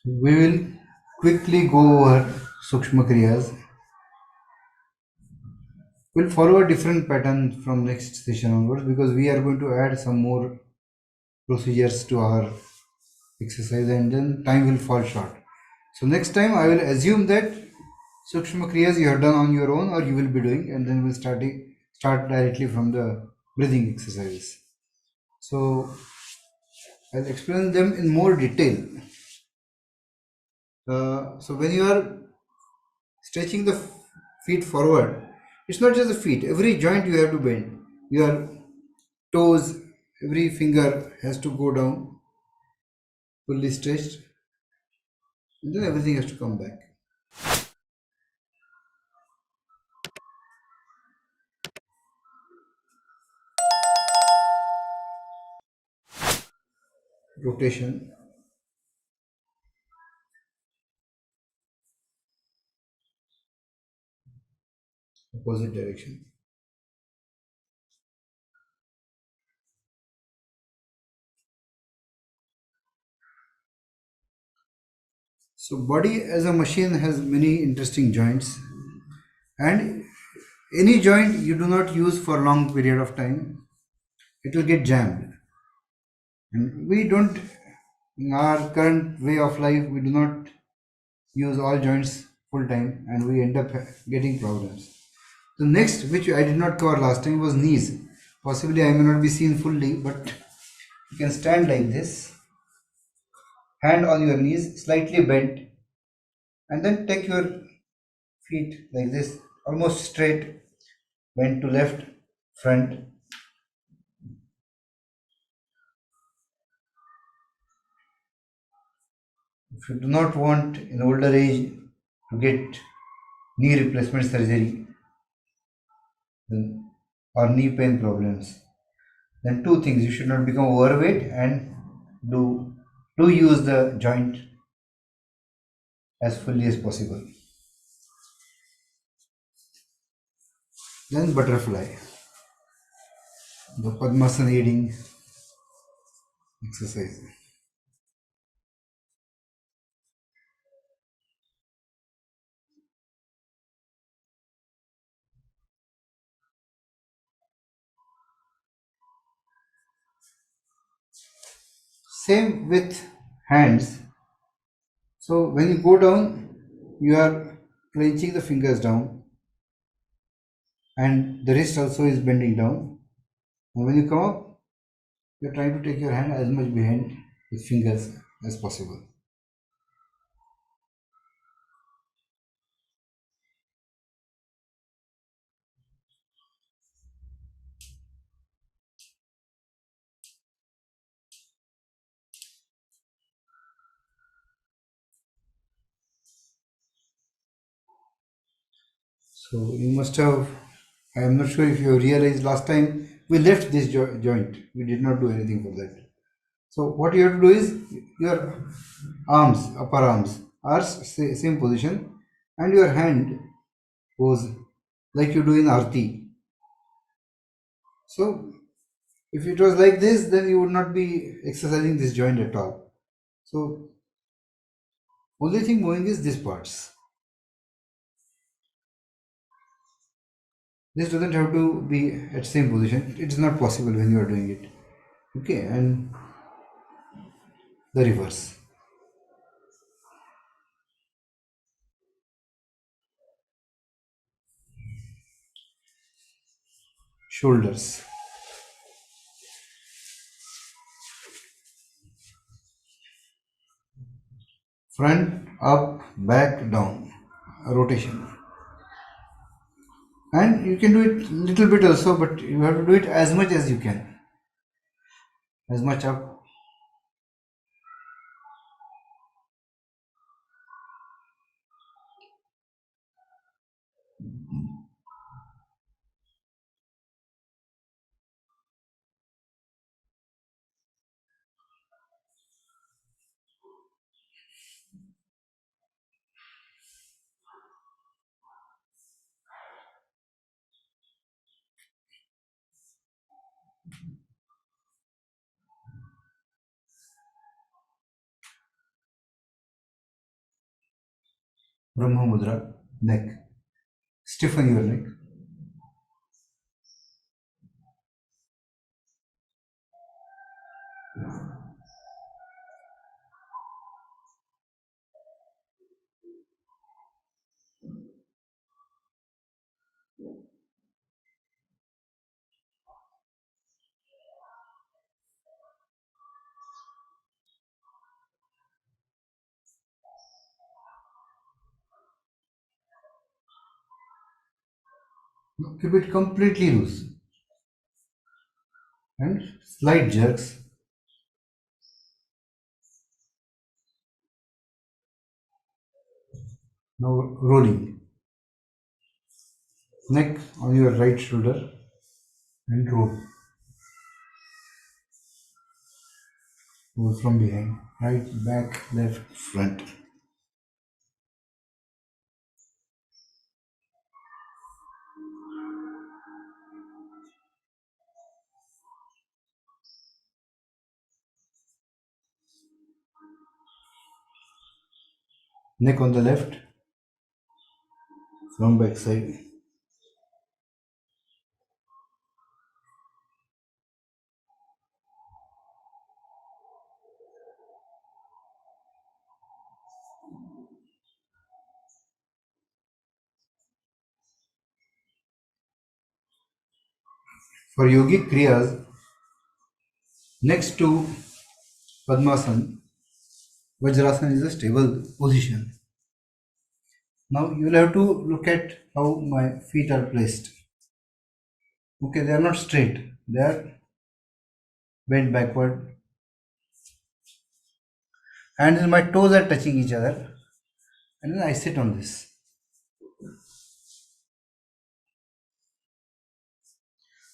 We will quickly go over Sukshma Kriyas. We'll follow a different pattern from next session onwards because we are going to add some more procedures to our exercise and then time will fall short. So next time I will assume that Sukshma Kriyas you have done on your own or you will be doing, and then we'll start directly from the breathing exercises. So I'll explain them in more detail. So when you are stretching the feet forward, it's not just the feet, every joint you have to bend. Your toes, every finger has to go down fully stretched, and then everything has to come back. Rotation, opposite direction. So body as a machine has many interesting joints, and any joint you do not use for long period of time, it will get jammed. And we don't, in our current way of life, we do not use all joints full time, and we end up getting problems. The next, which I did not cover last time, was knees. Possibly I may not be seen fully, but you can stand like this, hand on your knees, slightly bent, and then take your feet like this, almost straight, bend to left, front. If you do not want in older age to get knee replacement surgery then, or knee pain problems, then two things: you should not become overweight and do use the joint as fully as possible. Then butterfly, the Padmasana aiding exercise. Same with hands. So when you go down, you are clenching the fingers down, and the wrist also is bending down. And when you come up, you are trying to take your hand as much behind with fingers as possible. So you must have, I am not sure if you realized last time we left this joint. We did not do anything for that. So what you have to do is your arms, upper arms are same position, and your hand goes like you do in arti. So if it was like this, then you would not be exercising this joint at all. So only thing moving is these parts. This doesn't have to be at same position. It is not possible when you are doing it. Okay, and the reverse. Shoulders. Front, up, back, down. Rotation. And you can do it little bit also, but you have to do it as much as you can. As much up. Brahma mudra, neck. Stiffen your neck. Now keep it completely loose and slight jerks. Now rolling. Neck on your right shoulder and roll. Roll from behind. Right, back, left, front. Neck on the left, from back side. For yogic kriyas, next to Padmasan, Vajrasan is a stable position. Now you will have to look at how my feet are placed. Okay, they are not straight, they are bent backward. And my toes are touching each other. And then I sit on this.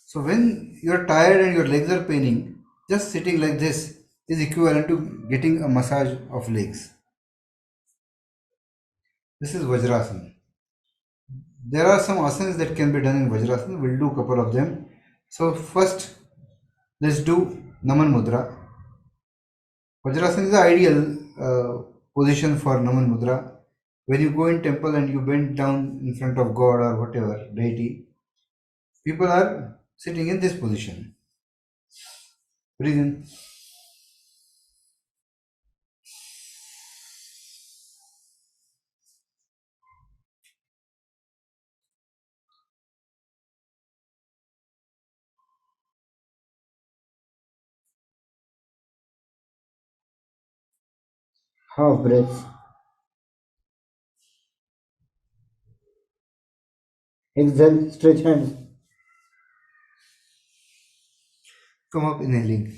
So when you are tired and your legs are paining, just sitting like this is equivalent to getting a massage of legs. This is Vajrasan. There are some asanas that can be done in Vajrasan. We'll do a couple of them. So first, let's do Naman Mudra. Vajrasan is the ideal position for Naman Mudra. When you go in temple and you bend down in front of God or whatever deity, people are sitting in this position. Breathe in. Half breath. Exhale, stretch hands. Come up inhaling.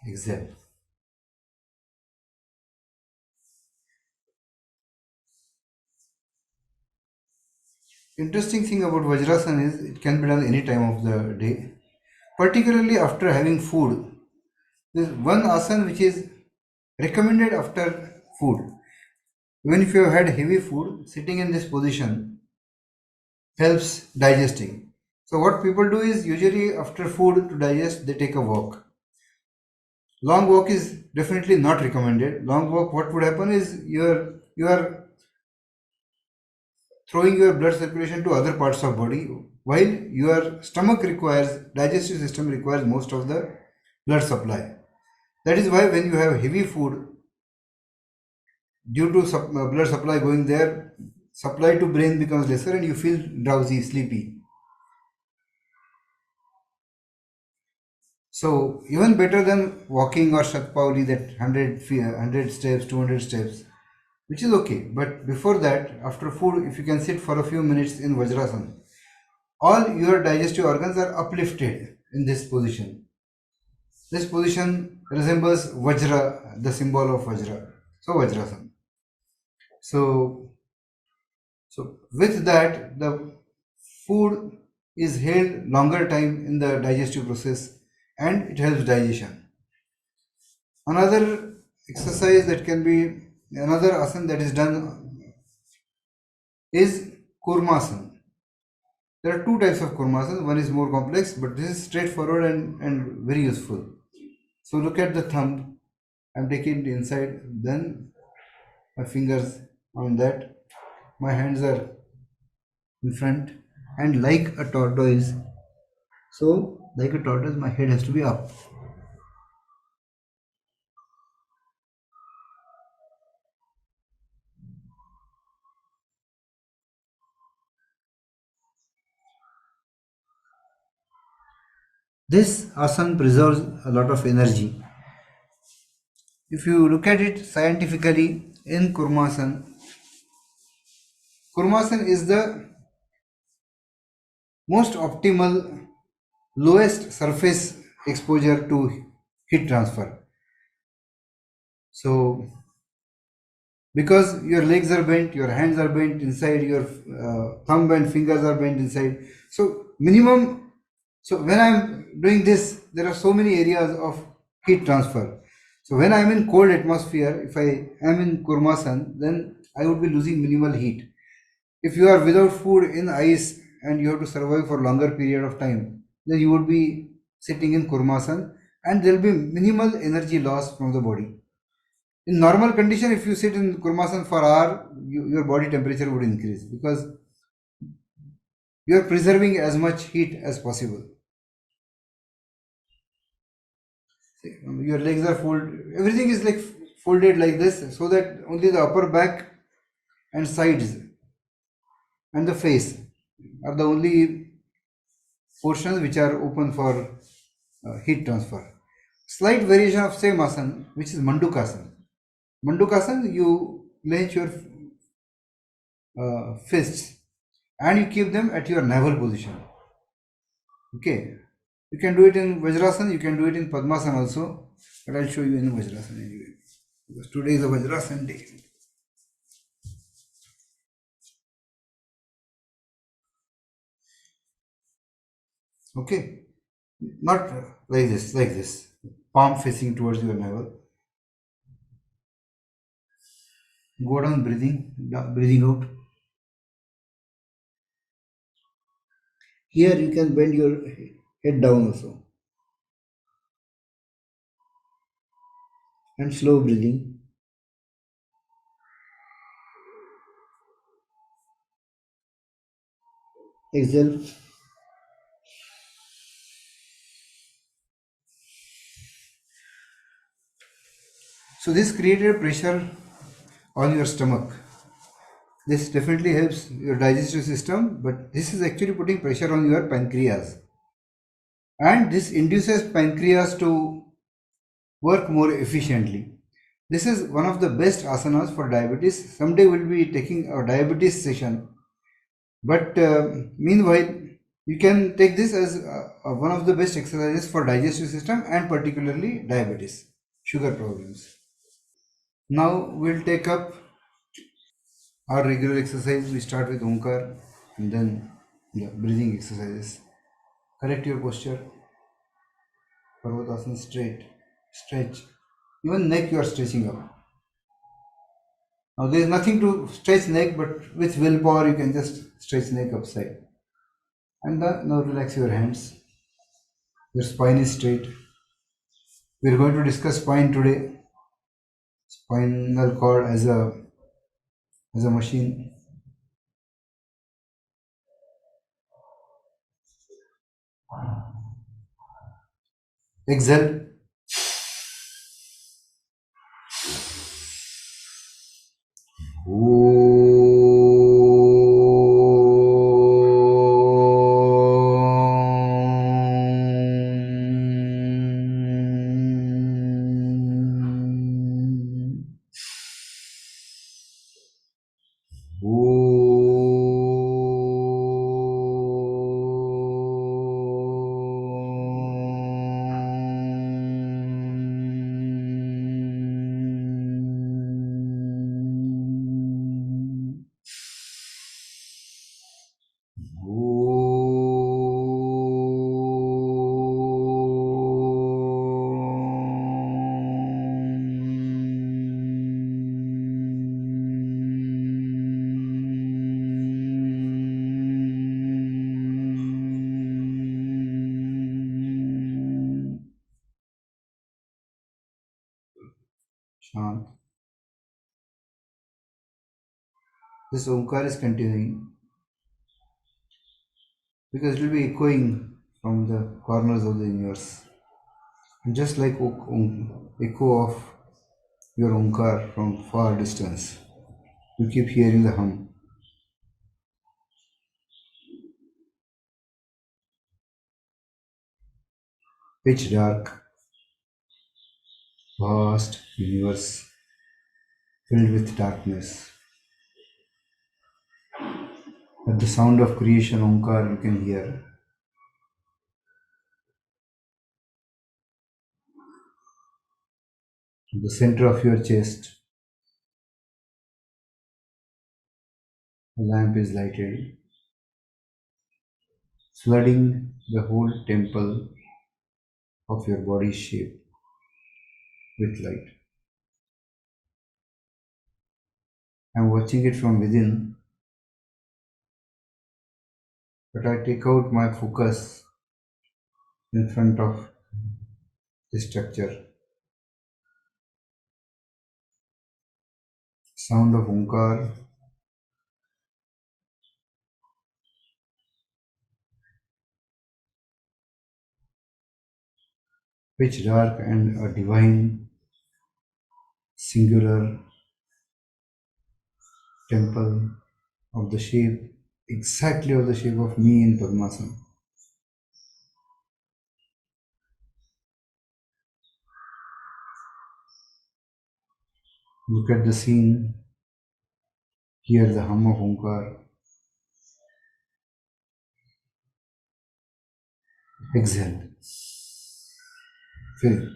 Exhale. Interesting thing about Vajrasan is it can be done any time of the day, particularly after having food. There is one asana which is recommended after food. Even if you have had heavy food, sitting in this position helps digesting. So what people do is usually after food to digest, they take a walk. Long walk is definitely not recommended. Long walk, what would happen is you are throwing your blood circulation to other parts of body, while your stomach requires, digestive system requires most of the blood supply. That is why when you have heavy food, due to blood supply going there, supply to brain becomes lesser and you feel drowsy, sleepy. So even better than walking or Shatpauli, that 100 steps, 200 steps, which is okay. But before that, after food, if you can sit for a few minutes in Vajrasan, all your digestive organs are uplifted in this position. This position resembles Vajra, the symbol of Vajra. So Vajrasan. So with that, the food is held longer time in the digestive process and it helps digestion. Another exercise that can be, another asana that is done is Kurmasana. There are two types of Kurmasana. One is more complex, but this is straightforward and very useful. So look at the thumb. I'm taking it inside, then my fingers on that. My hands are in front, and like a tortoise. So, like a tortoise, my head has to be up. This asana preserves a lot of energy. If you look at it scientifically, in Kurmasan is the most optimal, lowest surface exposure to heat transfer. So, because your legs are bent, your hands are bent inside, your thumb and fingers are bent inside. So, minimum. So, when I'm doing this, there are so many areas of heat transfer. So, when I'm in cold atmosphere, if I am in Kurmasan, then I would be losing minimal heat. If you are without food in ice and you have to survive for longer period of time, then you would be sitting in Kurmasan and there will be minimal energy loss from the body. In normal condition, if you sit in Kurmasan for hour, your body temperature would increase because you are preserving as much heat as possible. Your legs are folded, everything is like folded like this so that only the upper back and sides and the face are the only portions which are open for heat transfer. Slight variation of same asana, which is Mandukasana. Mandukasana, you clench your fists and you keep them at your navel position. Okay, you can do it in Vajrasan, you can do it in Padmasana also, but I'll show you in Vajrasan anyway because today is a Vajrasan day. Okay, not like this, palm facing towards your navel. Go down breathing out. Here you can bend your head down also and slow breathing. Exhale. So this created pressure on your stomach. This definitely helps your digestive system, but this is actually putting pressure on your pancreas. And this induces pancreas to work more efficiently. This is one of the best asanas for diabetes. Someday we'll be taking a diabetes session. But meanwhile, you can take this as one of the best exercises for digestive system and particularly diabetes, sugar problems. Now we'll take up our regular exercise. We start with Omkar and then the breathing exercises. Correct your posture. Parvatasana straight. Stretch. Even neck you are stretching up. Now there is nothing to stretch neck, but with willpower you can just stretch neck upside. And now relax your hands. Your spine is straight. We are going to discuss spine today. Spinal cord as a machine. Exhale. शांत This Omkar is continuing because it will be echoing from the corners of the universe. And just like echo of your Omkar from far distance, you keep hearing the hum. Pitch dark, vast universe filled with darkness. At the sound of creation, Omkar, you can hear. At the center of your chest, a lamp is lighted, flooding the whole temple of your body shape with light. I'm watching it from within, but I take out my focus in front of the structure. Sound of Omkar, pitch dark and a divine, singular temple of the shape, exactly of the shape of me in Padmasana. Look at the scene, hear the hum of Omkar, exhale, fill.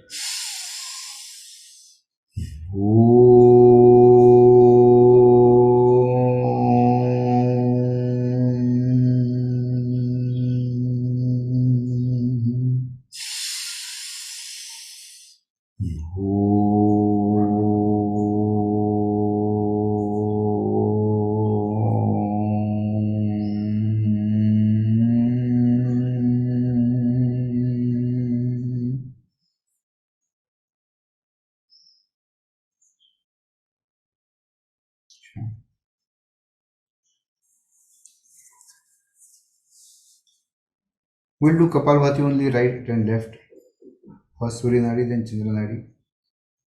We'll do Kapalbhati only, right and left. First Surya Nadi, then Chandra Nadi.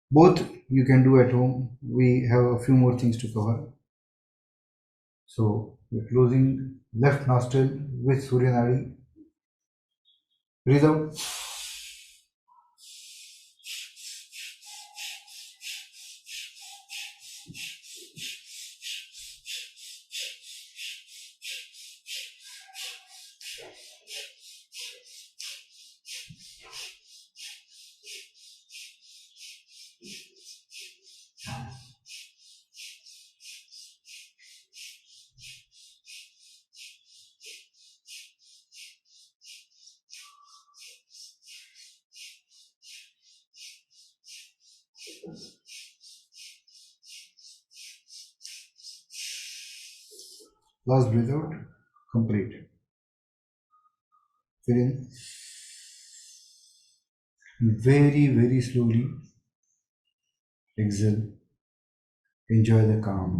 Both you can do at home. We have a few more things to cover. So we're closing left nostril with Surya Nadi. Breathe out. Last breath out. Complete. Fill in. Very, very slowly exhale. Enjoy the calm.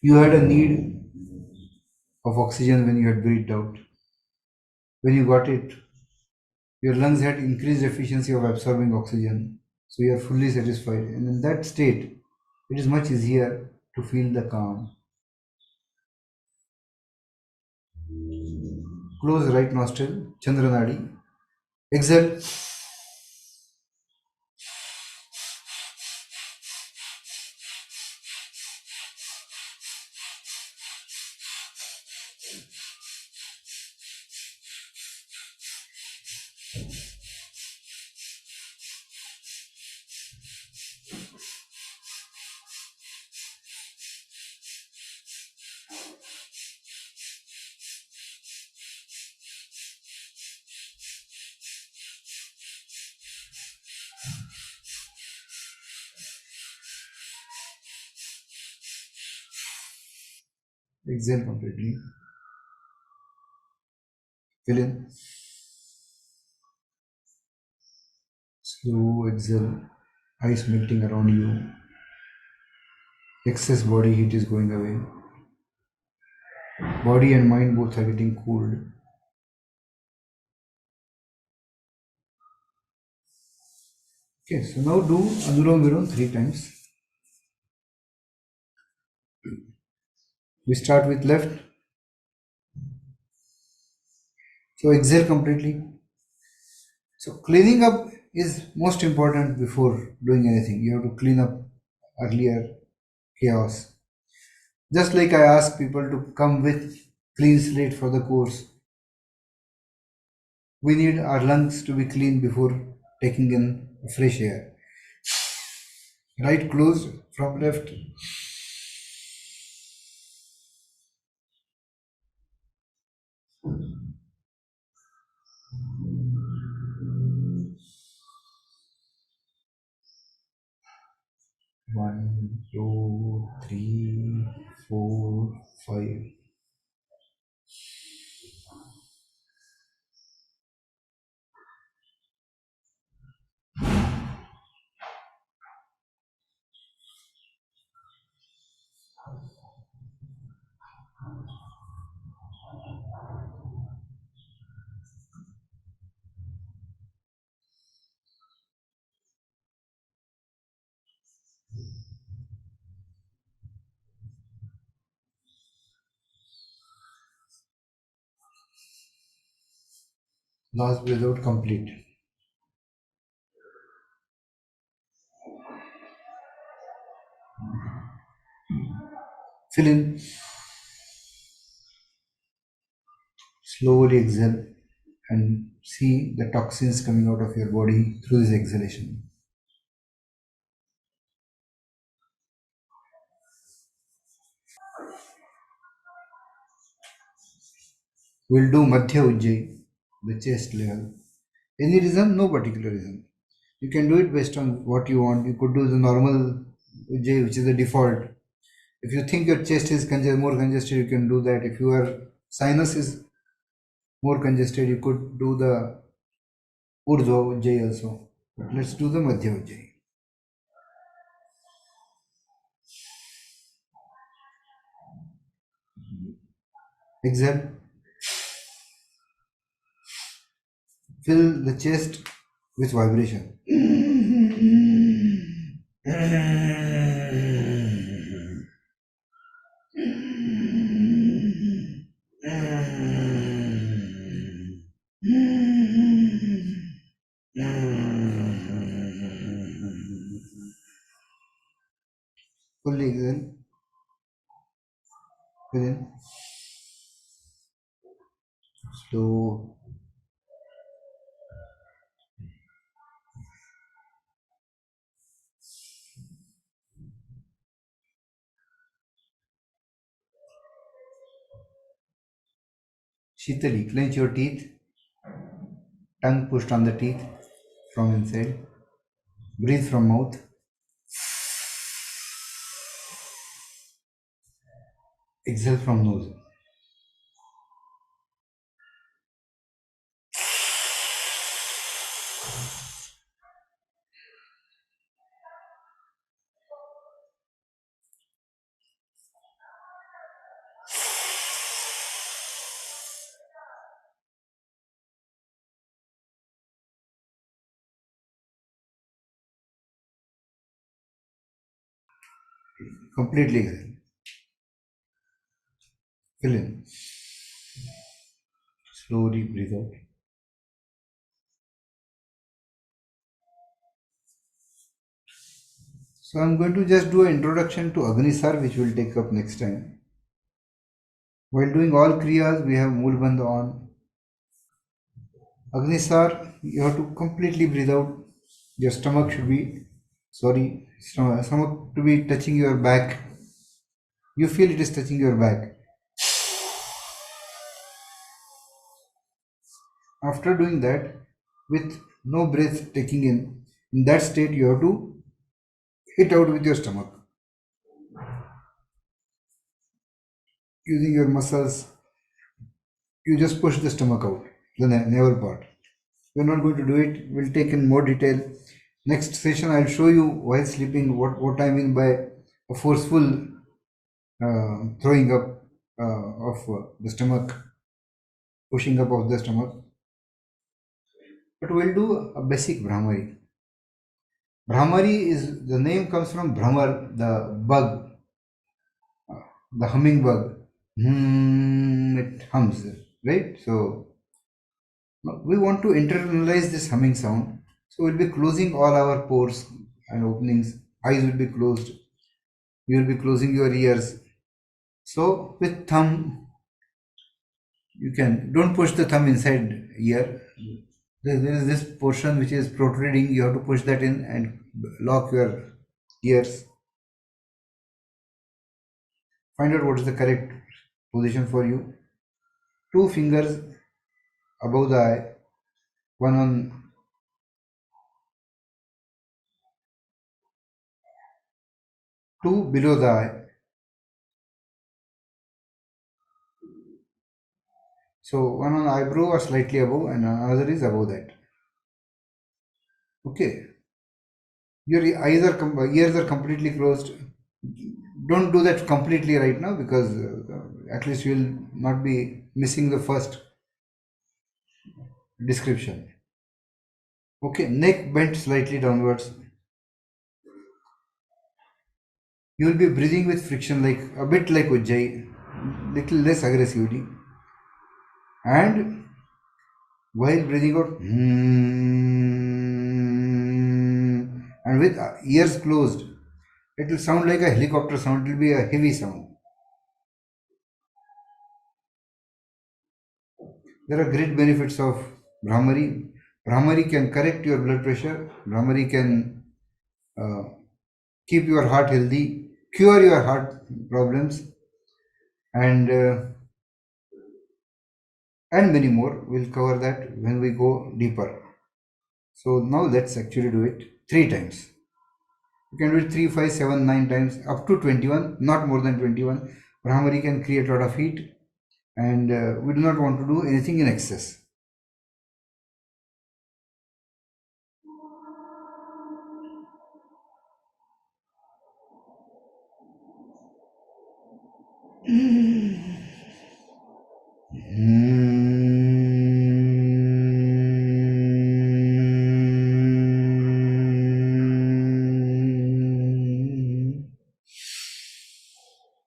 You had a need of oxygen when you had breathed out. When you got it, your lungs had increased efficiency of absorbing oxygen. So you are fully satisfied. And in that state, it is much easier to feel the calm. Close right nostril, Chandra Nadi. Exhale. Exhale completely. Fill in. Slow exhale, ice melting around you, excess body heat is going away, body and mind both are getting cooled. Okay, so now do Anulom Vilom 3 times. We start with left. So exhale completely. So cleaning up is most important before doing anything. You have to clean up earlier chaos. Just like I ask people to come with clean slate for the course, we need our lungs to be clean before taking in fresh air. Right closed from left. One, two, three, four, five. Last breath out complete. Fill in. Slowly exhale and see the toxins coming out of your body through this exhalation. We'll do Madhya Ujjayi, the chest level. Any reason? No particular reason. You can do it based on what you want. You could do the normal Ujjayi, which is the default. If you think your chest is more congested, you can do that. If your sinus is more congested, you could do the Urdhva Ujjayi also. But let's do the Madhya Ujjayi. Exhale. Fill the chest with vibration. Fully exhale. Fill in. Slow. Shitali. Clench your teeth. Tongue pushed on the teeth from inside. Breathe from mouth. Exhale from nose. Completely exhale. Fill in. Slowly breathe out. So I'm going to just do an introduction to Agnisar, which we'll take up next time. While doing all kriyas, we have Moolbandh on. Agnisar, you have to completely breathe out. Your stomach should be, stomach to be touching your back. You feel it is touching your back. After doing that, with no breath taking in that state, you have to hit out with your stomach. Using your muscles, you just push the stomach out, the navel part. We're not going to do it. We'll take in more detail. Next session, I'll show you while sleeping what I mean by a forceful throwing up of the stomach, pushing up of the stomach. But we'll do a basic bhramari. Bhramari is the name comes from Bhramar, the bug, the humming bug. It hums, right? So we want to internalize this humming sound. So we'll be closing all our pores and openings. Eyes will be closed. You will be closing your ears. So with thumb, you can don't push the thumb inside ear. There is this portion which is protruding. You have to push that in and lock your ears. Find out what is the correct position for you. Two fingers above the eye, one on two below the eye. So one on eyebrow or slightly above, and another is above that. Okay. Your ears are completely closed. Don't do that completely right now, because at least you will not be missing the first description. Okay, neck bent slightly downwards. You will be breathing with friction, like a bit like Ujjayi, little less aggressivity. And while breathing out, and with ears closed, it will sound like a helicopter sound. It will be a heavy sound. There are great benefits of Bhramari. Bhramari can correct your blood pressure. Bhramari can uh, keep your heart healthy, cure your heart problems, and many more. We'll cover that when we go deeper. So now let's actually do it 3 times. You can do it 3, 5, 7, 9 times, up to 21, not more than 21. Bhramari can create a lot of heat, and we do not want to do anything in excess.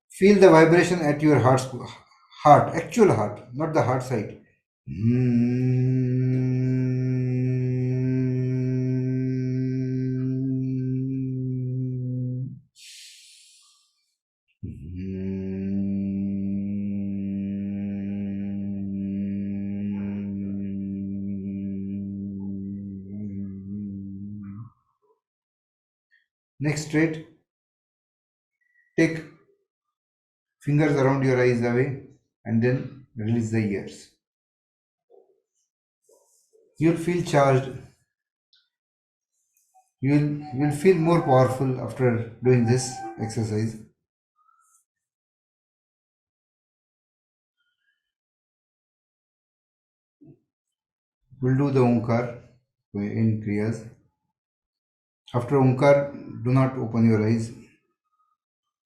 Feel the vibration at your heart, actual heart, not the heart side. Next, straight. Take fingers around your eyes away, and then release the ears. You'll feel charged. You'll feel more powerful after doing this exercise. We'll do the Omkar in Kriyas. After Omkar, do not open your eyes.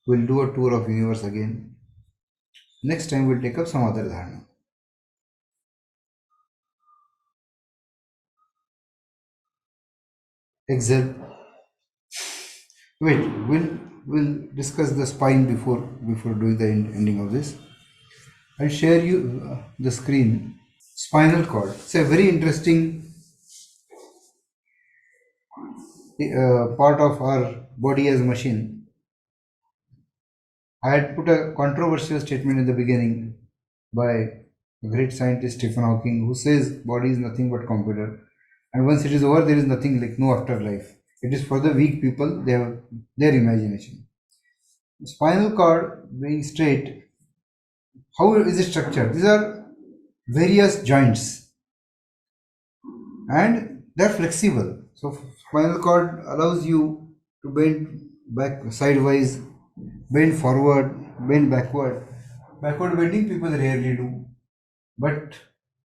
We'll do a tour of universe again. Next time we'll take up some other dharana. Exhale. Wait, we'll discuss the spine before doing the ending of this. I'll share you the screen. Spinal cord. It's a very interesting part of our body as a machine. I had put a controversial statement in the beginning by a great scientist Stephen Hawking, who says body is nothing but computer, and once it is over, there is nothing, like no afterlife. It is for the weak people. They have their imagination. Spinal cord being straight. How is it structured? These are various joints, and they are flexible. So spinal cord allows you to bend back sidewise, bend forward, bend backward. Backward bending people rarely do, but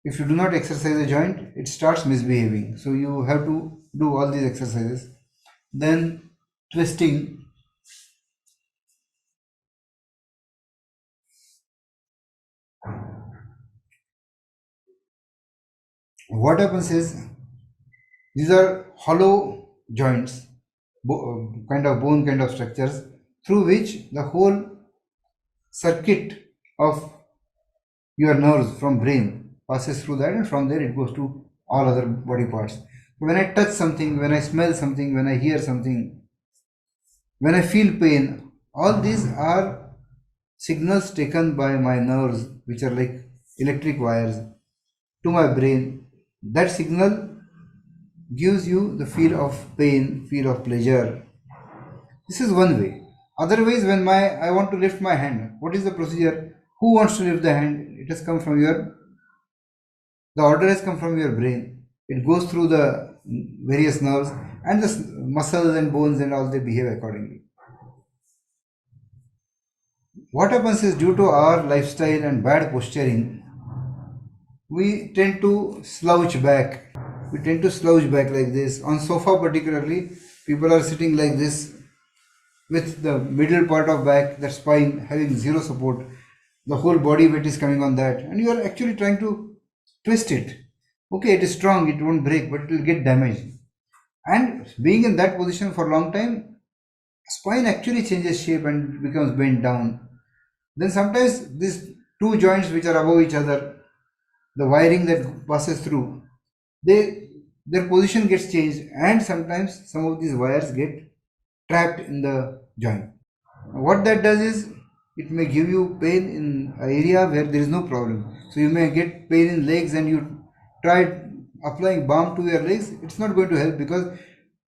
If you do not exercise a joint, it starts misbehaving. So you have to do all these exercises. Then twisting. What happens is these are hollow joints, kind of bone kind of structures through which the whole circuit of your nerves from brain passes through that, and from there it goes to all other body parts. When I touch something, when I smell something, when I hear something, when I feel pain, all these are signals taken by my nerves, which are like electric wires, to my brain. That signal gives you the feel of pain, feel of pleasure. This is one way. Otherwise, when I want to lift my hand, what is the procedure? Who wants to lift the hand? It has come from your, the order has come from your brain. It goes through the various nerves, and the muscles and bones and all, they behave accordingly. What happens is, due to our lifestyle and bad posturing, we tend to slouch back. We tend to slouch back like this. On sofa particularly, people are sitting like this with the middle part of back, the spine having zero support. The whole body weight is coming on that, and you are actually trying to twist it. Okay, it is strong, it won't break, but it will get damaged. And being in that position for a long time, spine actually changes shape and becomes bent down. Then sometimes these two joints which are above each other, the wiring that passes through, they, their position gets changed, and sometimes some of these wires get trapped in the joint. What that does is, it may give you pain in an area where there is no problem. So you may get pain in legs, and you try applying balm to your legs, it's not going to help, because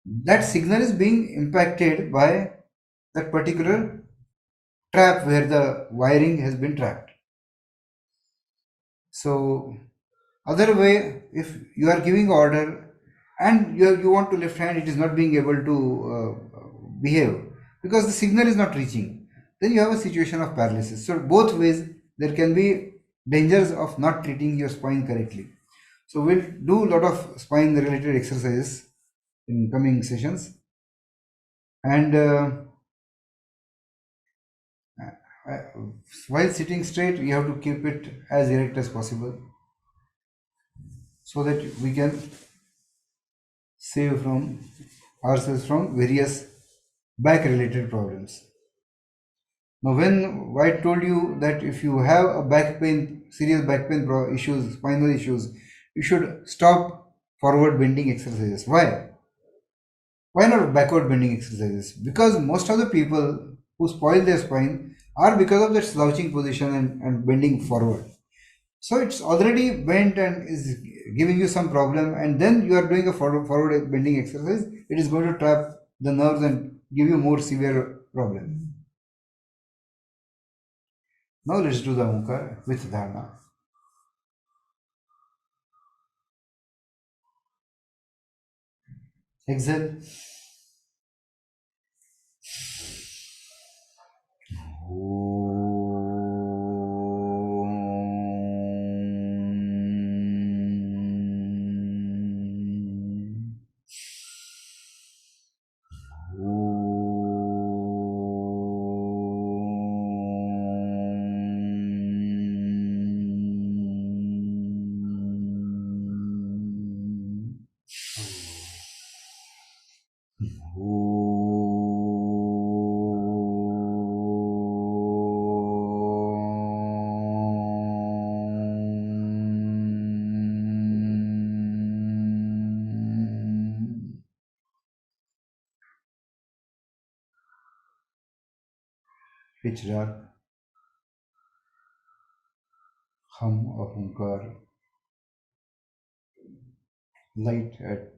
that signal is being impacted by that particular trap where the wiring has been trapped. So other way, if you are giving order and you want to lift hand, it is not being able to behave because the signal is not reaching, then you have a situation of paralysis. So both ways there can be dangers of not treating your spine correctly. So we'll do a lot of spine related exercises in coming sessions, and uh, while sitting straight, you have to keep it as erect as possible so that we can save from ourselves from various back related problems. Now, when I told you that if you have a back pain, serious back pain issues, spinal issues, you should stop forward bending exercises. Why? Why not backward bending exercises? Because most of the people who spoil their spine are because of that slouching position and bending forward. So it's already bent and is giving you some problem, and then you are doing a forward bending exercise. It is going to trap the nerves and give you more severe problem. Now let's do the Omkar with Dharna. Exhale. Pitch dark hum of Omkar, light at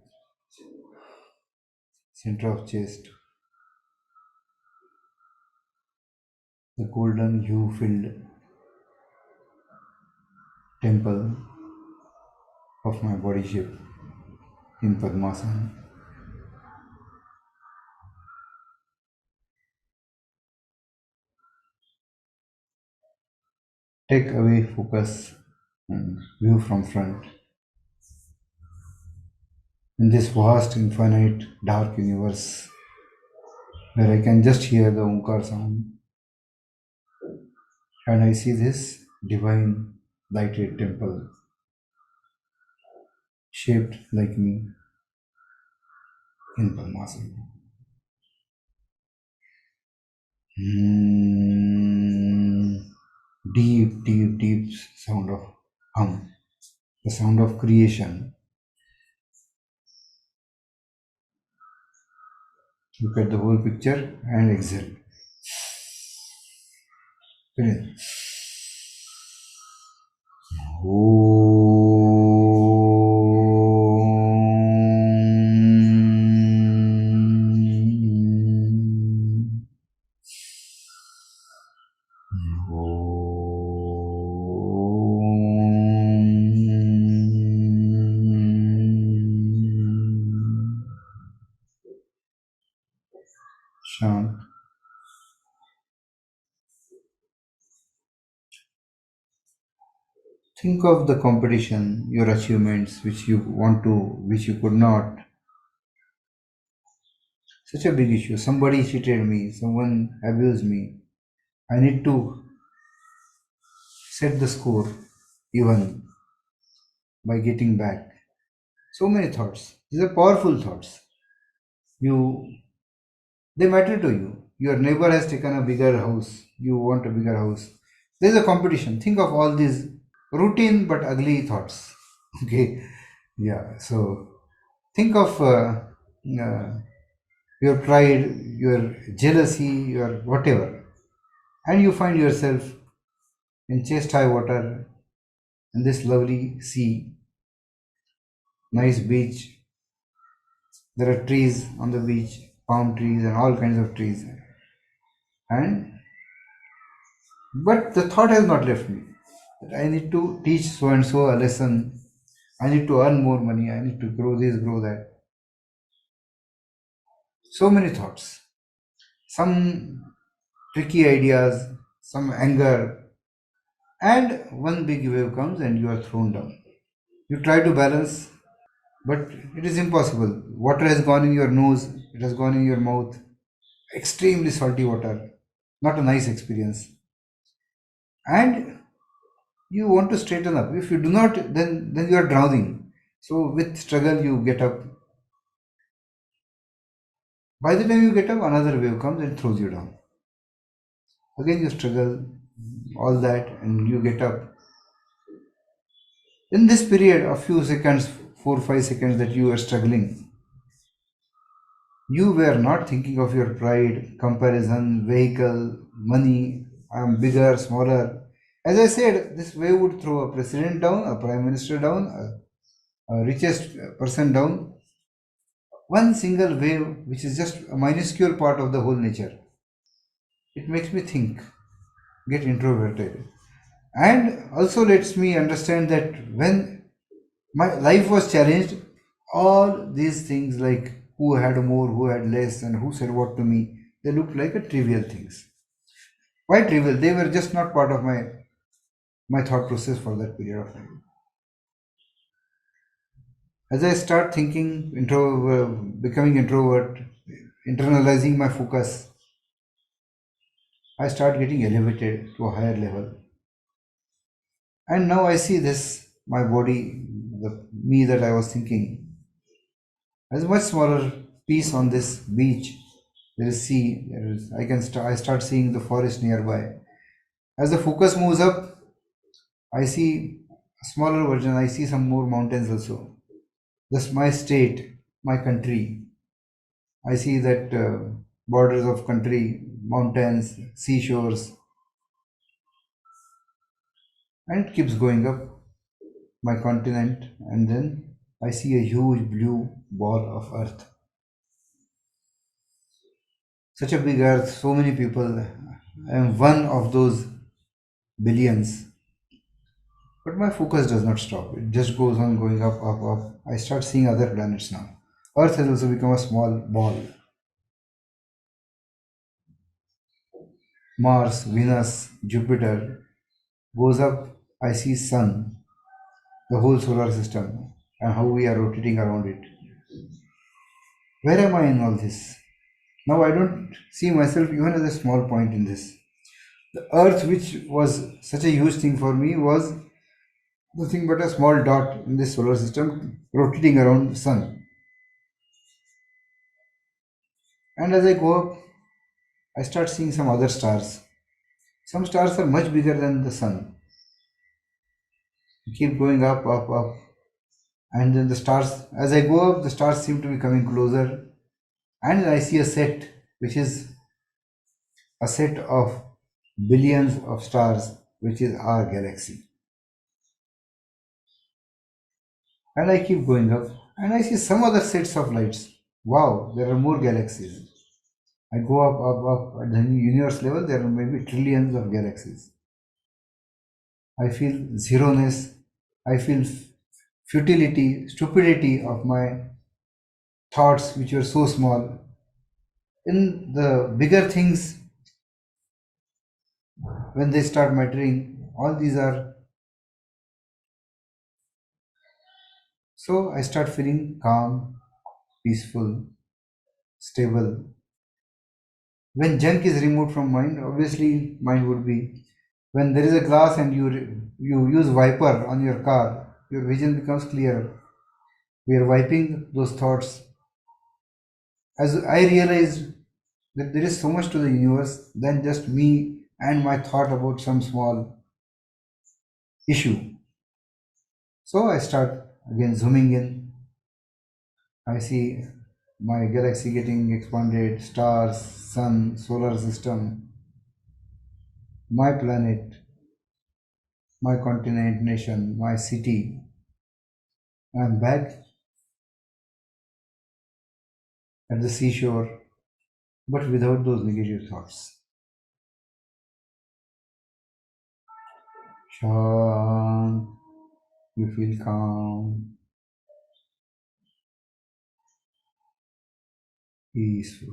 center of chest, the golden hue filled temple of my body shape in Padmasana. Take away focus view from front in this vast, infinite, dark universe where I can just hear the Omkar sound and I see this divine lighted temple shaped like me in Padmasana. Hmm. Deep, deep, deep sound of hum, the sound of creation. Look at the whole picture and exhale. Feel Shant. Think of the competition, your achievements, which you want to, which you could not. Such a big issue. Somebody cheated me, someone abused me. I need to set the score even by getting back. So many thoughts. These are powerful thoughts. You they matter to you. Your neighbor has taken a bigger house. You want a bigger house. There's a competition. Think of all these routine but ugly thoughts. Okay. Yeah. So think of your pride, your jealousy, your whatever, and you find yourself in chest high water in this lovely sea, nice beach. There are trees on the beach, palm trees, and all kinds of trees. And but the thought has not left me that I need to teach so and so a lesson. I need to earn more money. I need to grow this, grow that. So many thoughts, some tricky ideas, some anger, and one big wave comes and you are thrown down. You try to balance, but it is impossible. Water has gone in your nose, it has gone in your mouth. Extremely salty water, not a nice experience. And you want to straighten up. If you do not, then you are drowning. So with struggle, you get up. By the time you get up, another wave comes and throws you down. Again, you struggle, all that, and you get up. In this period, a few seconds, 4 5 seconds that you are struggling, you were not thinking of your pride, comparison, vehicle, money, I'm bigger, smaller. As I said, this wave would throw a president down, a prime minister down, a richest person down. One single wave, which is just a minuscule part of the whole nature. It makes me think, get introverted. And also lets me understand that when my life was challenged, all these things like who had more, who had less, and who said what to me, they looked like a trivial things. Why trivial? They were just not part of my thought process for that period of time. As I start thinking, becoming introvert, internalizing my focus, I start getting elevated to a higher level. And now I see this, my body, the me that I was thinking, as a much smaller piece on this beach. There is sea. I start seeing the forest nearby. As the focus moves up, I see a smaller version. I see some more mountains also. Just my state, my country. I see that borders of country, mountains, seashores, and it keeps going up. My continent, and then I see a huge blue ball of earth. Such a big earth, so many people. I am one of those billions. But my focus does not stop. It just goes on going up, up, up. I start seeing other planets now. Earth has also become a small ball. Mars, Venus, Jupiter goes up. I see Sun. the whole solar system and how we are rotating around it. Where am I in all this? Now I don't see myself even as a small point in this. The Earth, which was such a huge thing for me, was nothing but a small dot in this solar system rotating around the sun. And as I go up, I start seeing some other stars. Some stars are much bigger than the sun. Keep going up, up, up. And then the stars, as I go up, the stars seem to be coming closer. And I see a set, which is a set of billions of stars, which is our galaxy. And I keep going up, and I see some other sets of lights. Wow, there are more galaxies. I go up, up, up. At the universe level, there are maybe trillions of galaxies. I feel zeroness. I feel futility, stupidity of my thoughts, which were so small. In the bigger things, when they start mattering, all these are. So I start feeling calm, peaceful, stable. When junk is removed from mind, obviously mind would be. When there is a glass and you use wiper on your car, your vision becomes clearer. We are wiping those thoughts. As I realized that there is so much to the universe than just me and my thought about some small issue. So I start again zooming in. I see my galaxy getting expanded, stars, sun, solar system, my planet, my continent, nation, my city. I'm back at the seashore, but without those negative thoughts. Shant, you feel calm, peaceful.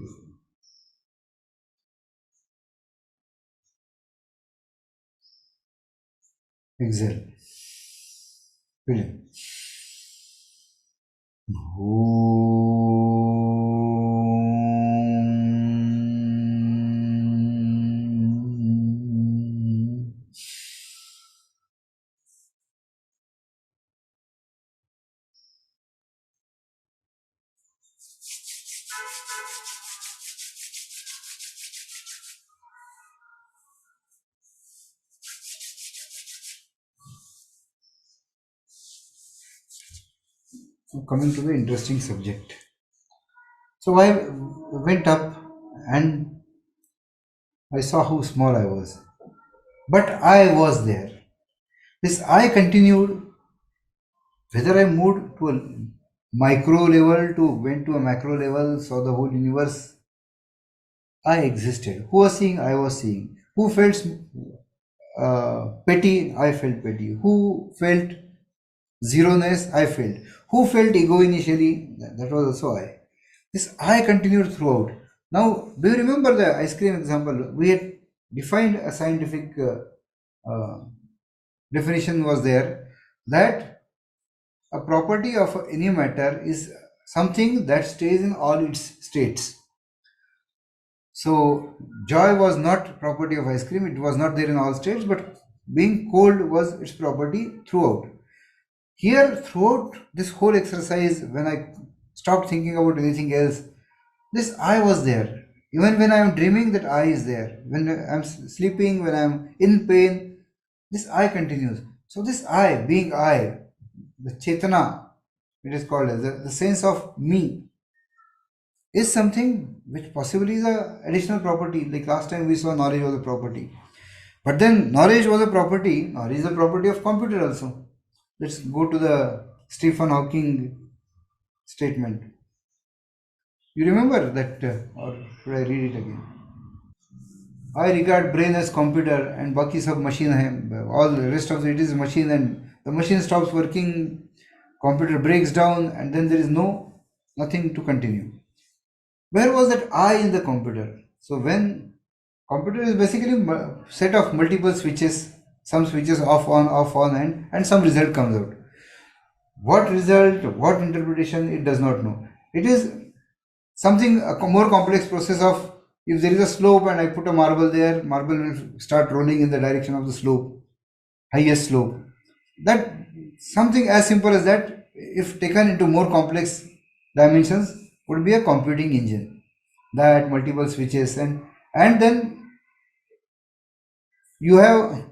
Exhale. Feel in. Om. So coming to the interesting subject. So I went up and I saw how small I was. But I was there. This I continued, whether I moved to a micro level to went to a macro level, saw the whole universe, I existed. Who was seeing? I was seeing. Who felt petty? I felt petty. Who felt zeroness? I felt. Who felt ego initially? That was also I. This I continued throughout. Now, do you remember the ice cream example? We had defined a scientific definition was there that a property of any matter is something that stays in all its states. So joy was not property of ice cream, it was not there in all states, but being cold was its property throughout. Here, throughout this whole exercise, when I stopped thinking about anything else, this I was there. Even when I am dreaming, that I is there. When I am sleeping, when I am in pain, this I continues. So this I, being I, the Chetana, it is called as the sense of me, is something which possibly is a additional property. Like last time we saw knowledge was a property. But then knowledge was a property, knowledge is a property of computer also. Let's go to the Stephen Hawking statement. You remember that, or should I read it again? I regard brain as computer and baki sab machine hai. All the rest of it is machine, and the machine stops working, computer breaks down, and then there is nothing to continue. Where was that I in the computer? So when computer is basically set of multiple switches, some switches off on, and some result comes out. What result, what interpretation, it does not know. It is something, a more complex process of, if there is a slope and I put a marble there, marble will start rolling in the direction of the slope, highest slope. That something as simple as that, if taken into more complex dimensions, would be a computing engine, that multiple switches, and then you have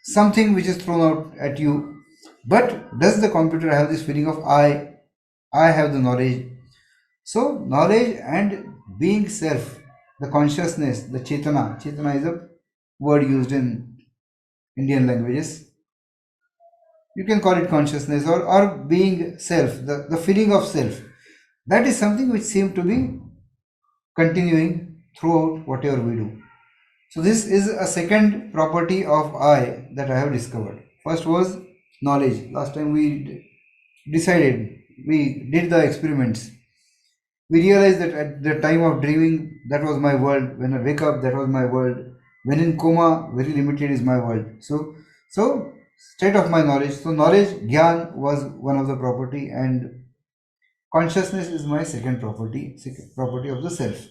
something which is thrown out at you. But does the computer have this feeling of I have the knowledge? So knowledge and being self, the consciousness, the chetana is a word used in Indian languages. You can call it consciousness, or being self, the feeling of self. That is something which seems to be continuing throughout whatever we do. So this is a second property of I that I have discovered. First was knowledge. Last time decided, we did the experiments. We realized that at the time of dreaming, that was my world. When I wake up, that was my world. When in coma, very limited is my world. So state of my knowledge. So knowledge, Gyan was one of the property, and consciousness is my second property of the self.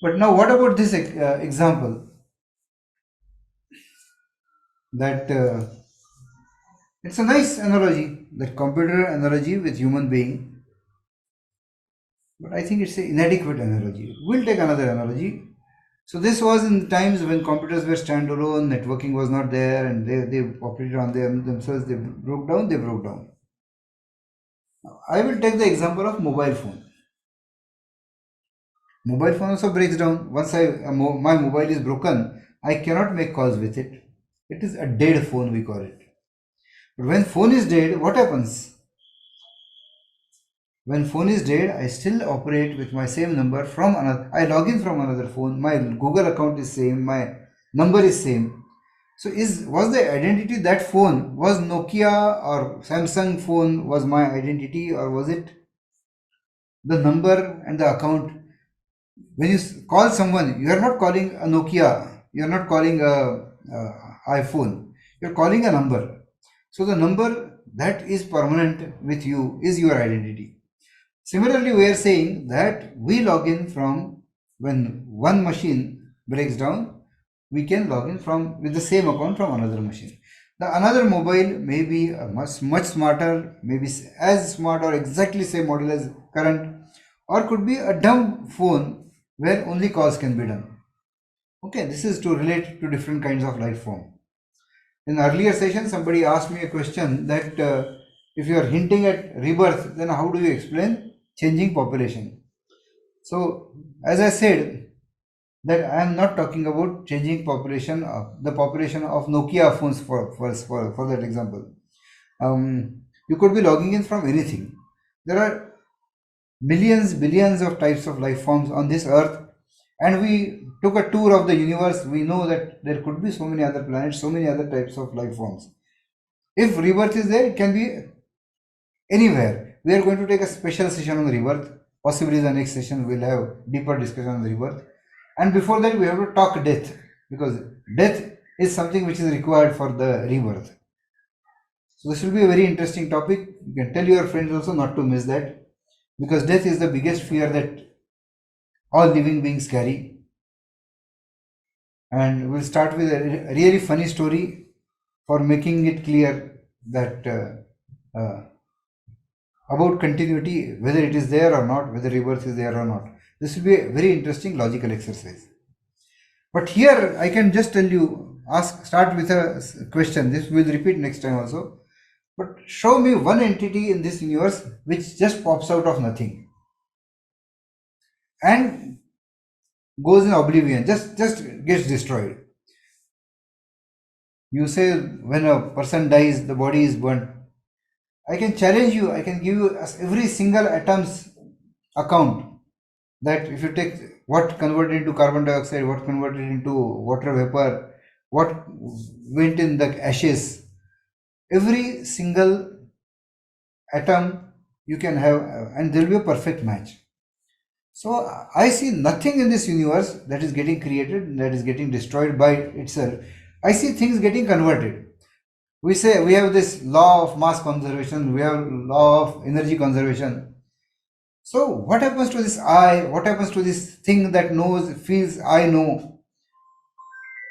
But now, what about this example? That it's a nice analogy, that computer analogy with human being, but I think it's an inadequate analogy. We'll take another analogy. So this was in times when computers were standalone, networking was not there, and they operated on themselves. They broke down. I will take the example of mobile phone. Mobile phone also breaks down. Once my mobile is broken, I cannot make calls with it. It is a dead phone, we call it. But when phone is dead, what happens? When phone is dead, I still operate with my same number from another. I log in from another phone. My Google account is same. My number is same. So was the identity that phone was Nokia or Samsung phone was my identity, or was it the number and the account? When you call someone, you are not calling a Nokia. You are not calling a iPhone. You are calling a number. So the number that is permanent with you is your identity. Similarly, we are saying that we log in from, when one machine breaks down, we can log in from with the same account from another machine. The another mobile may be much smarter, maybe as smart or exactly same model as current, or could be a dumb phone where only calls can be done. Okay, this is to relate to different kinds of life form. In earlier session, somebody asked me a question that if you are hinting at rebirth, then how do you explain changing population? So, as I said, that I am not talking about changing population of the population of Nokia phones for that example. You could be logging in from anything. There are millions, billions of types of life forms on this earth, and we took a tour of the universe. We know that there could be so many other planets, so many other types of life forms. If rebirth is there, it can be anywhere. We are going to take a special session on rebirth. Possibly the next session we'll have deeper discussion on the rebirth. And before that, we have to talk death, because death is something which is required for the rebirth. So this will be a very interesting topic. You can tell your friends also not to miss that, because death is the biggest fear that all living beings carry. And we'll start with a really funny story for making it clear that about continuity, whether it is there or not, whether rebirth is there or not. This will be a very interesting logical exercise. But here I can just tell you, start with a question. This will repeat next time also. But show me one entity in this universe which just pops out of nothing and goes in oblivion, just gets destroyed. You say when a person dies, the body is burnt. I can challenge you, I can give you every single atom's account, that if you take what converted into carbon dioxide, what converted into water vapor, what went in the ashes, every single atom you can have, and there will be a perfect match. So I see nothing in this universe that is getting created, that is getting destroyed by itself. I see things getting converted. We say we have this law of mass conservation, we have law of energy conservation. So what happens to this I? What happens to this thing that knows, feels I know?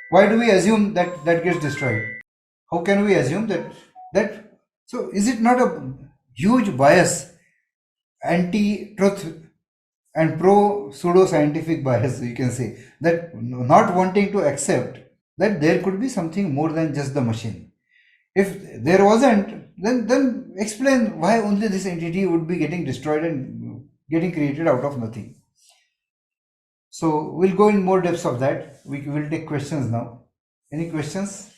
Why do we assume that that gets destroyed? How can we assume that? So is it not a huge bias, anti-truth and pro pseudo-scientific bias? You can say that not wanting to accept that there could be something more than just the machine. If there wasn't, then explain why only this entity would be getting destroyed and getting created out of nothing. So we'll go in more depths of that. We will take questions now. Any questions?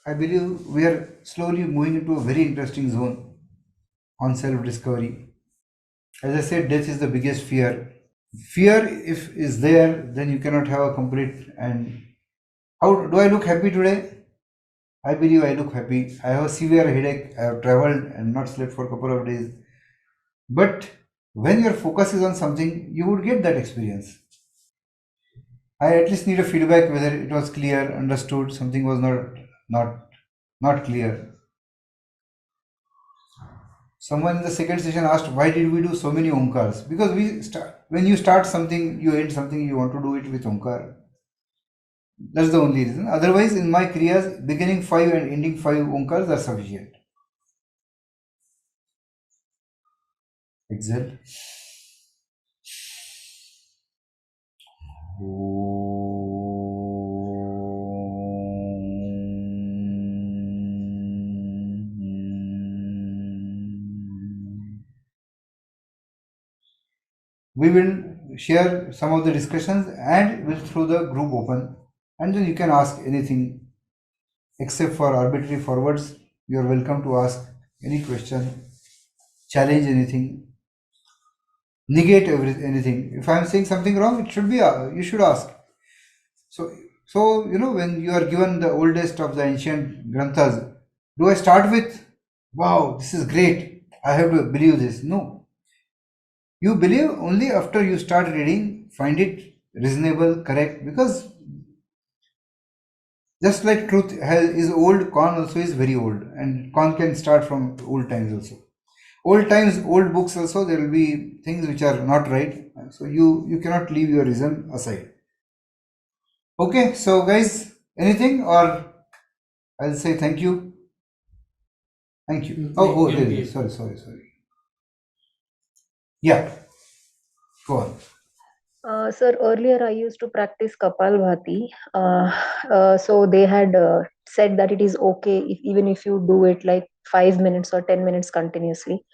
I believe we are slowly moving into a very interesting zone on self-discovery. As I said, death is the biggest fear. Fear, if is there, then you cannot have a complete. And how do I look happy today? I believe I look happy. I have a severe headache. I have traveled and not slept for a couple of days. But when your focus is on something, you would get that experience. I at least need a feedback whether it was clear, understood, something was not clear. Someone in the second session asked, why did we do so many omkars? Because when you start something, you end something, you want to do it with omkar. That's the only reason. Otherwise, in my kriyas, beginning 5 and ending 5 omkars are sufficient. Exhale. We will share some of the discussions and we'll throw the group open, and then you can ask anything except for arbitrary forwards. You are welcome to ask any question, challenge anything, negate anything. If I am saying something wrong, it should be you should ask. So when you are given the oldest of the ancient granthas, do I start with, wow, this is great, I have to believe this? No. You believe only after you start reading, find it reasonable, correct, because just like truth is old, con also is very old, and con can start from old times also. Old times, old books also, there will be things which are not right, so you cannot leave your reason aside. Okay, so guys, anything, or I'll say thank you. Thank you. There it is. Sorry. Yeah, go on. Sir, earlier I used to practice Kapalbhati. So they had said that it is okay even if you do it like 5 minutes or 10 minutes continuously.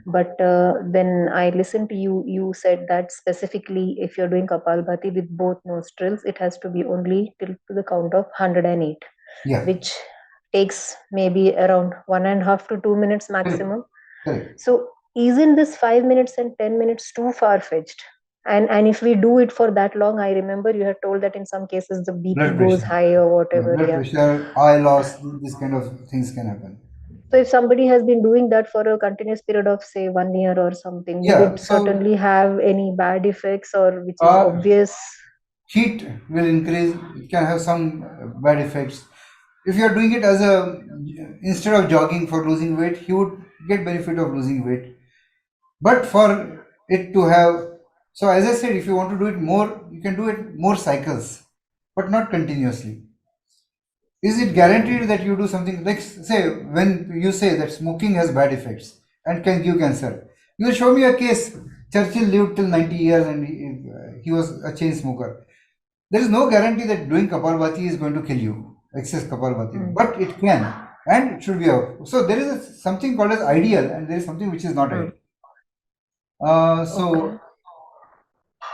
But then I listened to you. You said that specifically if you're doing Kapalbhati with both nostrils, it has to be only till to the count of 108, Yeah, which takes maybe around 1.5 to 2 minutes maximum. correct. So isn't this 5 minutes and 10 minutes too far fetched? And if we do it for that long, I remember you had told that in some cases the BP Blood goes pressure. high or Yeah, whatever. blood Yeah. pressure, eye loss, these kind of things can happen. So if somebody has been doing that for a continuous period of say 1 year or something, would Yeah, it so certainly have any bad effects or which is obvious? heat will increase, it can have some bad effects. If you are doing it as a, instead of jogging for losing weight, he would get benefit of losing weight. But for it to have, so as I said, if you want to do it more, you can do it more cycles, but not continuously. Is it guaranteed that you do something like, say, when you say that smoking has bad effects and can give cancer? You will show me a case. Churchill lived till 90 years and he was a chain smoker. There is no guarantee that doing Kapalbhati is going to kill you, excess Kapalbhati, but it can, and it should be out. So there is something called as ideal, and there is something which is not ideal. Okay.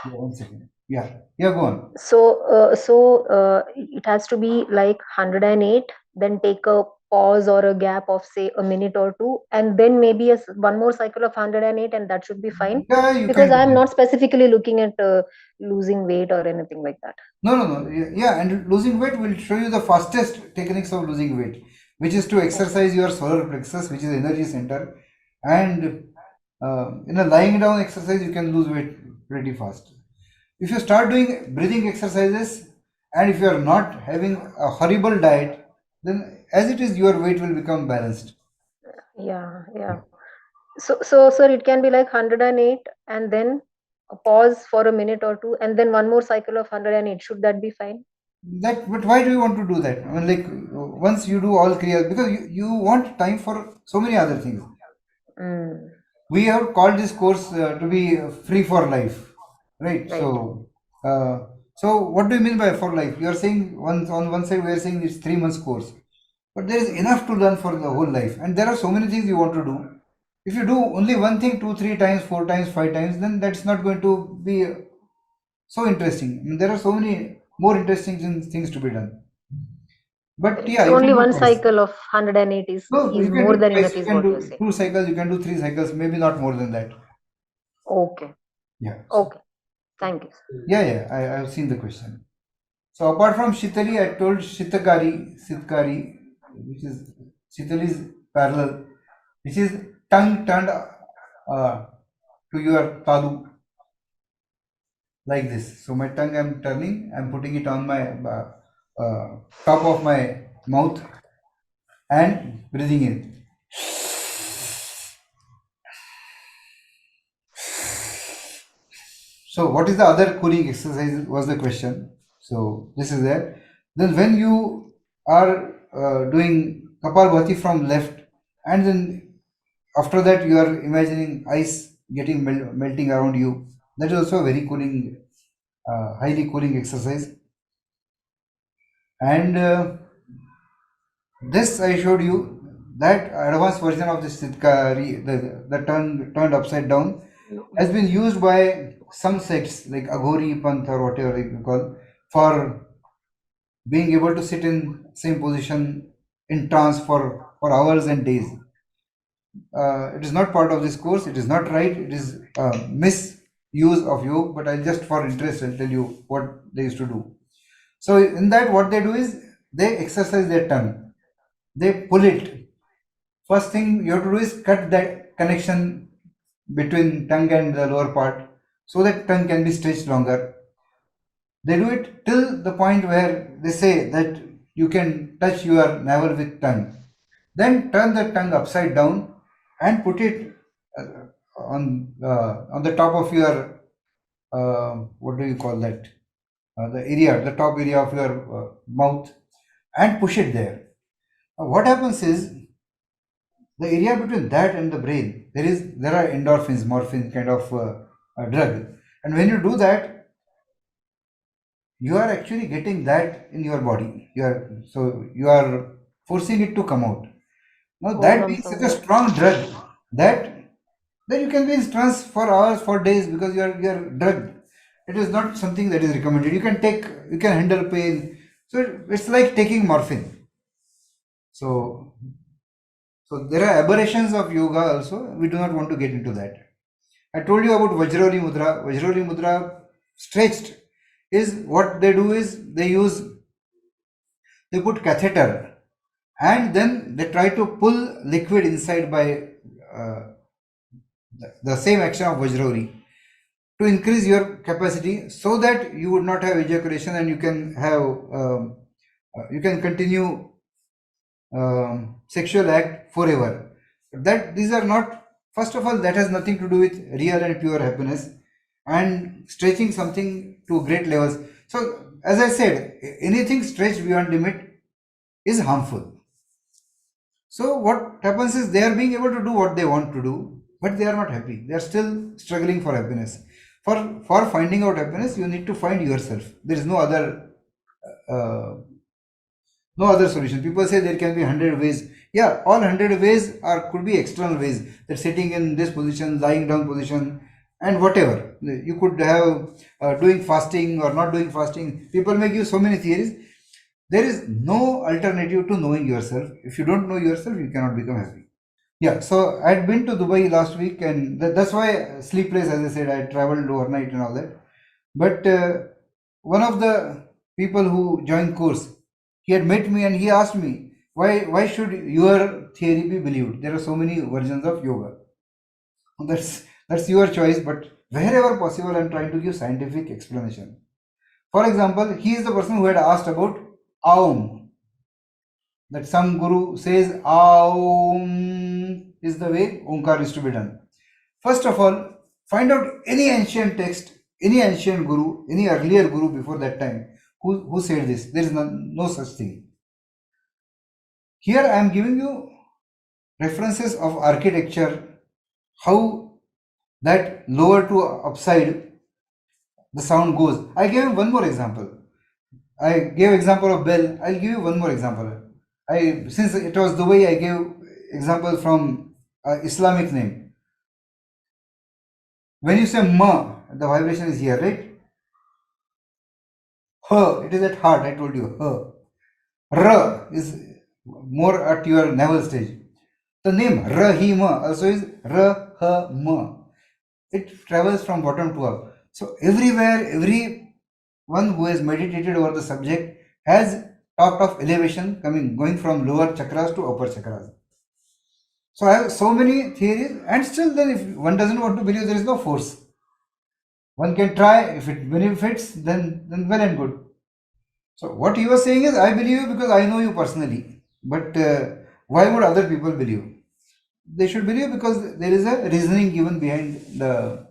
Yeah, 1 second. Yeah, go on. So it has to be like 108, then take a pause or a gap of say a minute or two, and then maybe one more cycle of 108, and that should be fine. Yeah, you Because can do I'm that. not specifically looking at losing weight or anything like that. No. Yeah, and losing weight will show you the fastest techniques of losing weight, which is to Okay. exercise your solar plexus, which is energy center, and in a lying down exercise, you can lose weight pretty fast. If you start doing breathing exercises, and if you are not having a horrible diet, then as it is, your weight will become balanced. Yeah, Yeah. yeah. So, sir, it can be like 108 and then a pause for a minute or two, and then one more cycle of 108. Should that be fine? That, but why do you want to do that? I mean, like, once you do all kriya, because you want time for so many other things. Mm, We have called this course to be free for life, right? right. So what do you mean by for life? You are saying on one side we are saying it's 3 months course, but there is Mm. enough to learn for the whole life, and there are so many things you want to do. If you do only one thing two, three times, four times, five times, then that's not going to be so interesting. I mean, there are so many more interesting things to be done. But Correct. yeah, So you can only do one twice. cycle of 108 No, is you can more do than twice. enough, You is can what you're do saying. 2 cycles. You can do 3 cycles. Maybe not more than that. Okay. Yeah. Okay. Thank you. Yeah. I've seen the question. So apart from Shitali, I told Sitkari, which is Shitali is parallel, which is tongue turned to your talu like this. So my tongue I'm turning, I'm putting it on my top of my mouth and breathing in. So what is the other cooling exercise was the question. So this is there. Then when you are doing Kapalbhati from left, and then after that you are imagining ice getting melting around you. That is also a very cooling, highly cooling exercise. And this I showed you that advanced version of the Sitkari, the turned upside down, has been used by some sects like Aghori Panth or whatever you call, for being able to sit in same position in trance for hours and days. It is not part of this course. It is not right. It is misuse of yoga. But I just for interest I'll tell you what they used to do. So in that, what they do is they exercise their tongue. They pull it. First thing you have to do is cut that connection between tongue and the lower part, so that tongue can be stretched longer. They do it till the point where they say that you can touch your navel with tongue. Then turn the tongue upside down and put it on the top of your what do you call that? The top area of your mouth, and push it there. Now, what happens is the area between that and the brain, there are endorphins, morphine kind of drug, and when you do that, you are actually getting that in your body. You are forcing it to come out. Now that Om being such a Samhur. strong drug, that then you can be in trance for hours, for days, because you are drugged. It is not something that is recommended. You can handle pain. So it's like taking morphine. So so there are aberrations of yoga also. We do not want to get into that. I told you about Vajroli mudra. Vajroli mudra stretched is what they do is they put catheter, and then they try to pull liquid inside by the same action of Vajroli to increase your capacity, so that you would not have ejaculation and you can continue sexual act forever. That these are not, first of all, that has nothing to do with real and pure happiness, and stretching something to great levels. So as I said, anything stretched beyond limit is harmful. So what happens is they are being able to do what they want to do, but they are not happy. They are still struggling for happiness. For finding out happiness, you need to find yourself. There is uh, no other solution. People say there can be 100 ways. Yeah, all 100 ways are could be external ways. They're sitting in this position, lying down position, and whatever. You could have doing fasting or not doing fasting. People make you so many theories. There is no alternative to knowing yourself. If you don't know yourself, you cannot become happy. Yeah, so I'd been to Dubai last week, and that's why sleepless. As I said, I traveled overnight and all that. But one of the people who joined course, he had met me and he asked me, why should your theory be believed? There are so many versions of yoga. That's your choice, but wherever possible, I'm trying to give scientific explanation. For example, he is the person who had asked about Aum. that some guru says Aum is the way Omkar is to be done. First of all, find out any ancient text, any ancient guru, any earlier guru before that time who said this. There is no such thing. Here I am giving you references of architecture, how that lower to upside the sound goes. I gave you one more example. I gave example of bell. I'll give you one more example. Since it was Dubai, I gave example from Islamic name. When you say ma, the vibration is here, right? Ha, it is at heart. I told you. Ha. Ra is more at your navel stage. The name Rahima also is Rahama. It travels from bottom to up. So everywhere, everyone who has meditated over the subject has talked of elevation going from lower chakras to upper chakras. So I have so many theories, and still, then if one doesn't want to believe, there is no force. One can try. If it benefits, then well and good. So what he was saying is, I believe you because I know you personally. But why would other people believe? They should believe because there is a reasoning given behind the.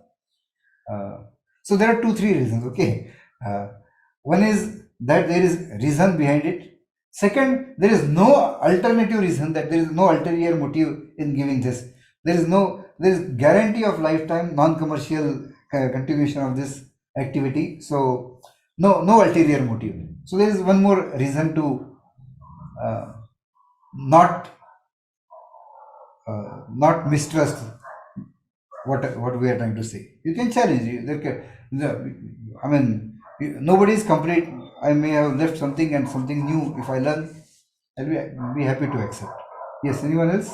So there are 2-3 reasons. Okay, one is that there is reason behind it. Second, there is no alternative reason, that there is no ulterior motive in giving this. There is guarantee of lifetime non-commercial continuation of this activity. So no ulterior motive. So there is one more reason to uh, not not mistrust what we are trying to say. You can challenge. I mean, nobody is complete. I may have left something and something new. If I learn, I'll be happy to accept. Yes, anyone else?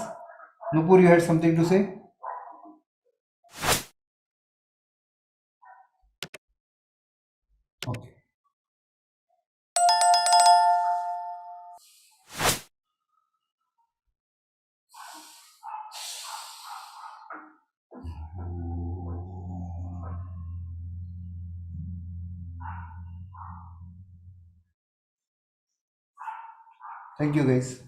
Nupur, you had something to say? Okay. Thank you, guys.